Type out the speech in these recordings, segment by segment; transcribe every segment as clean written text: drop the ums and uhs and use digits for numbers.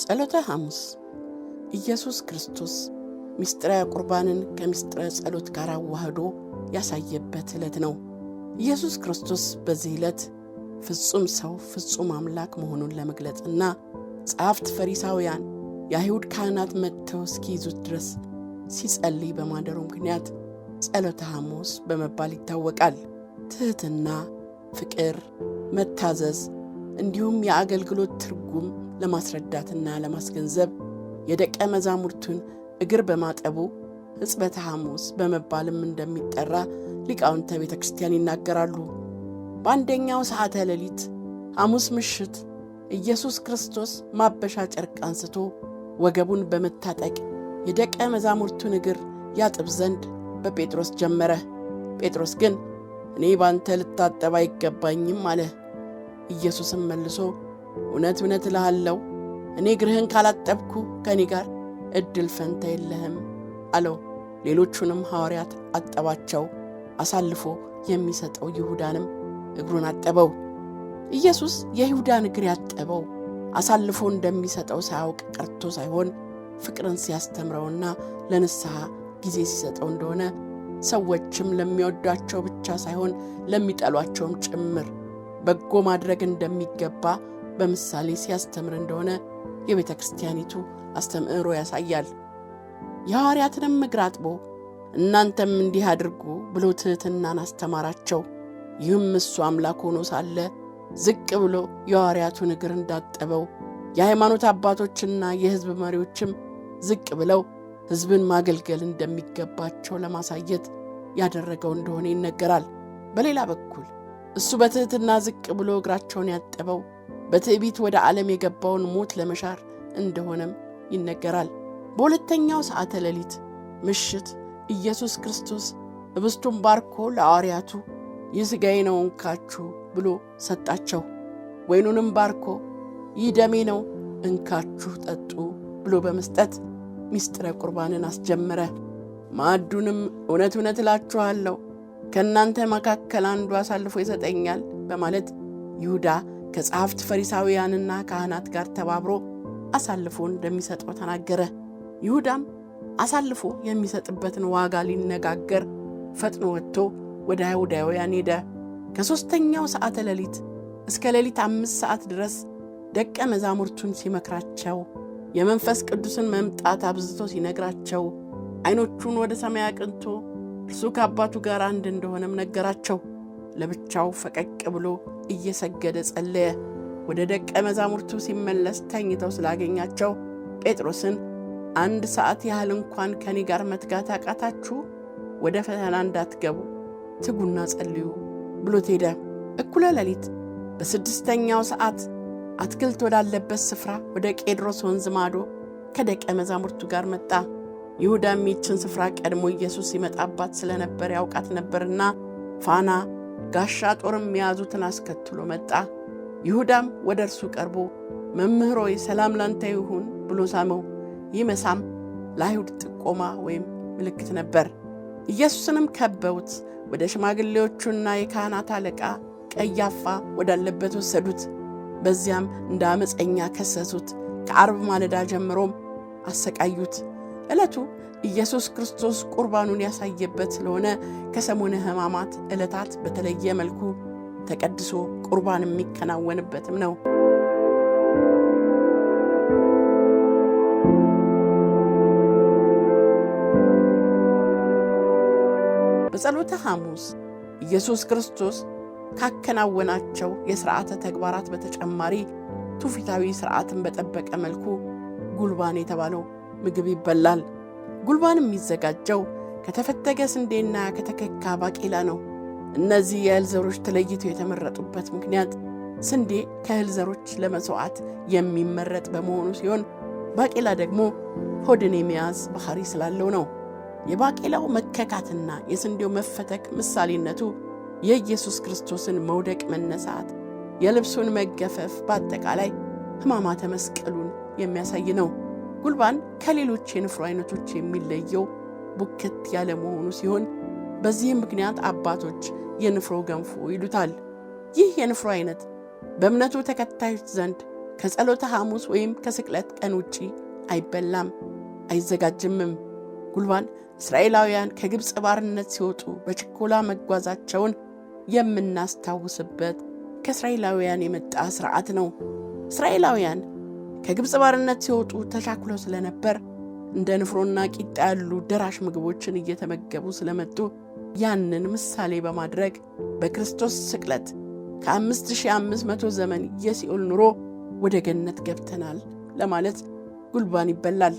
ጸሎተ ሐሙስ ኢየሱስ ክርስቶስ ምስጢረ ቁርባንን ከምስጢረ ጸሎት ጋር አዋህዶ ያሳየበት ዕለት ነው። ኢየሱስ ክርስቶስ በዚህ ዕለት ፍጹም ሰው ፍጹም አምላክ መሆኑን ለመግለጽና ጻፍት ፈሪሳውያን የአይሁድ ካህናት መጥተው እስኪይዙት ድረስ ሲጸልይ በማደሩ ምክንያት ጸሎተ ሐሙስ በመባል ይታወቃል። ትህትና፣ ፍቅር፣ መታዘዝ እንዲሁም የአገልግሎት ትርጉም ለማስረዳትና ለማስገንዘብ የደቀ መዛሙርቱን እግር በማጠቡ ሕጽበተ ሐሙስ በመባልም እንደሚጠራ ሊቃውንተ ቤተ ክርስቲያን ይናገራሉ። በአንደኛው ሰዓተ ሌሊት ሐሙስ ምሽት ኢየሱስ ክርስቶስ ማበሻ ጨርቅ አንስቶ ወገቡን በመታጠቅ የደቀ መዛሙርቱን እግር ያጥብ ዘንድ በጴጥሮስ ጀመረ። ጴጥሮስ ግን እኔ ባንተ ልታጠብ አይገባኝም አለ። ኢየሱስም መልሶ እውነት እውነት እልሃለሁ እኔ እግርህን ካላጠብኩ ከእኔ ጋር ዕድል ፈንታ የለህም አለው። ሌሎቹንም ሐዋርያት አጠባቸው። አሳልፎ የሚሰጠው ይሁዳንም እግሩን አጠበው። ኢየሱስ የይሁዳን እግር ያጠበው አሳልፎ እንደሚሰጠው ሳያውቅ ቀርቶ ሳይሆን ፍቅርን ሲያስተምረውና ለንስሐ ጊዜ ሲሰጠው እንደሆነ ሰዎችም ለሚወዷቸው ብቻ ሳይሆን ለሚጠሏቸውም ጭምር በጎ ማድረግ እንደሚገባ በምሳሌ ሲያስተምር እንደሆነ የቤተ ክርስቲያኒቱ አስተምህሮ ያሳያል። የሐዋርያትንም እግር አጥቦ እናንተም እንዲህ አድርጉ ብሎ ትሕትናን አስተማራቸው። ይህም እሱ አምላክ ሆኖ ሳለ ዝቅ ብሎ የሐዋርያቱን እግር እንዳጠበው የሃይማኖት አባቶችና የሕዝብ መሪዎችም ዝቅ ብለው ሕዝብን ማገልገል እንደሚገባቸው ለማሳየት ያደረገው እንደሆነ ይነገራል። በሌላ በኩል እሱ በትሕትና ዝቅ ብሎ እግራቸውን ያጠበው በትዕቢት ወደ ዓለም የገባውን ሞት ለመሻር እንደሆነም ይነገራል። በሁለተኛው ሰዓተ ሌሊት ምሽት ኢየሱስ ክርስቶስ ኅብስቱን ባርኮ ለሐዋርያቱ ይህ ሥጋዬ ነው እንካችሁ ብሎ ሰጣቸው። ወይኑንም ባርኮ ይህ ደሜ ነው እንካችሁ ጠጡ ብሎ በመስጠት ምስጢረ ቁርባንን አስጀመረ። ማዕዱንም እውነት እውነት እላችኋለሁ ከእናንተ መካከል አንዱ አሳልፎ ይሰጠኛል በማለት ይሁዳ ከጸሐፍት ፈሪሳውያንና ካህናት ጋር ተባብሮ አሳልፎ እንደሚሰጠው ተናገረ። ይሁዳም አሳልፎ የሚሰጥበትን ዋጋ ሊነጋገር ፈጥኖ ወጥቶ ወደ አይሁዳውያን ሄደ። ከሦስተኛው ሰዓተ ሌሊት እስከ ሌሊት 5 ሰዓት ድረስ ደቀ መዛሙርቱን ሲመክራቸው የመንፈስ ቅዱስን መምጣት አብዝቶ ሲነግራቸው ዓይኖቹን ወደ ሰማይ አቅንቶ እርሱ ከአባቱ ጋር አንድ እንደሆነም ነገራቸው። ለብቻው ፈቀቅ ብሎ እየሰገደ ጸለየ። ወደ ደቀ መዛሙርቱ ሲመለስ ተኝተው ስላገኛቸው ጴጥሮስን 1 ሰዓት ያህል እንኳን ከኔ ጋር መትጋት አቃታችሁ? ወደ ፈተና እንዳትገቡ ትጉና ጸልዩ ብሎት ሄደ። እኩለ ሌሊት በ6ኛው ሰዓት አትክልት ወዳለበት ስፍራ ወደ ቄድሮስ ወንዝ ማዶ ከደቀ መዛሙርቱ ጋር መጣ። ይሁዳም ይህችን ስፍራ ቀድሞ ኢየሱስ ይመጣባት ስለነበር ያውቃት ነበርና ፋና ጋሻ ጦርም የያዙትን አስከትሎ መጣ። ይሁዳም ወደ እርሱ ቀርቦ መምህር ሆይ ሰላም ላንተ ይሁን ብሎ ሳመው። ይህ መሳም ለአይሁድ ጥቆማ ወይም ምልክት ነበር። ኢየሱስንም ከበውት ወደ ሽማግሌዎቹና የካህናት አለቃ ቀያፋ ወዳለበት ወሰዱት። በዚያም እንደ ዓመፀኛ ከሰሱት። ከዓርብ ማለዳ ጀምሮም አሰቃዩት። ዕለቱ ኢየሱስ ክርስቶስ ቁርባኑን ያሳየበት ስለሆነ ከሰሙነ ሕማማት ዕለታት በተለየ መልኩ ተቀድሶ ቁርባን የሚከናወንበትም ነው። በጸሎተ ሐሙስ ኢየሱስ ክርስቶስ ካከናወናቸው የሥርዓተ ተግባራት በተጨማሪ ትውፊታዊ ሥርዓትን በጠበቀ መልኩ ጉልባን የተባለው ምግብ ይበላል። ጉልባን የሚዘጋጀው ከተፈተገ ስንዴና ከተከካ ባቄላ ነው። እነዚህ የእህል ዘሮች ተለይተው የተመረጡበት ምክንያት ስንዴ ከእህል ዘሮች ለመሥዋዕት የሚመረጥ በመሆኑ ሲሆን ባቄላ ደግሞ ሆድን የመያዝ ባህሪ ስላለው ነው። የባቄላው መከካትና የስንዴው መፈተክ ምሳሌነቱ የኢየሱስ ክርስቶስን መውደቅ መነሳት፣ የልብሱን መገፈፍ፣ በአጠቃላይ ሕማማተ መስቀሉን የሚያሳይ ነው። ጉልባን ከሌሎች የንፍሮ አይነቶች የሚለየው ቡክት ያለ መሆኑ ሲሆን በዚህም ምክንያት አባቶች የንፍሮ ገንፎ ይሉታል። ይህ የንፍሮ አይነት በእምነቱ ተከታዮች ዘንድ ከጸሎተ ሐሙስ ወይም ከስቅለት ቀን ውጪ አይበላም አይዘጋጅምም። ጉልባን እስራኤላውያን ከግብፅ ባርነት ሲወጡ በችኮላ መጓዛቸውን የምናስታውስበት ከእስራኤላውያን የመጣ ሥርዓት ነው። እስራኤላውያን ከግብፅ ባርነት ሲወጡ ተቻኩለው ስለነበር እንደ ንፍሮና ቂጣ ያሉ ደራሽ ምግቦችን እየተመገቡ ስለመጡ ያንን ምሳሌ በማድረግ በክርስቶስ ስቅለት ከ5500 ዘመን የሲኦል ኑሮ ወደ ገነት ገብተናል ለማለት ጉልባን ይበላል።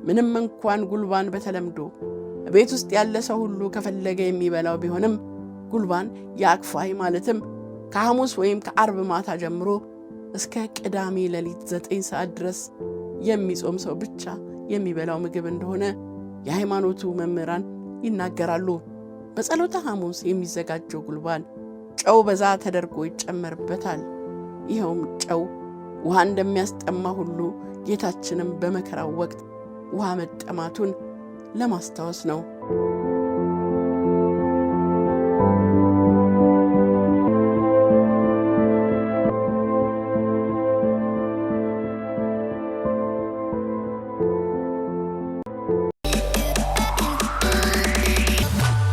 ምንም እንኳን ጉልባን በተለምዶ ቤት ውስጥ ያለ ሰው ሁሉ ከፈለገ የሚበላው ቢሆንም ጉልባን የአክፋይ ማለትም ከሐሙስ ወይም ከአርብ ማታ ጀምሮ እስከ ቅዳሜ ሌሊት 9 ሰዓት ድረስ የሚጾም ሰው ብቻ የሚበላው ምግብ እንደሆነ የሃይማኖቱ መምህራን ይናገራሉ። በጸሎተ ሐሙስ የሚዘጋጀው ጉልባን ጨው በዛ ተደርጎ ይጨመርበታል። ይኸውም ጨው ውሃ እንደሚያስጠማ ሁሉ ጌታችንም በመከራው ወቅት ውሃ መጠማቱን ለማስታወስ ነው።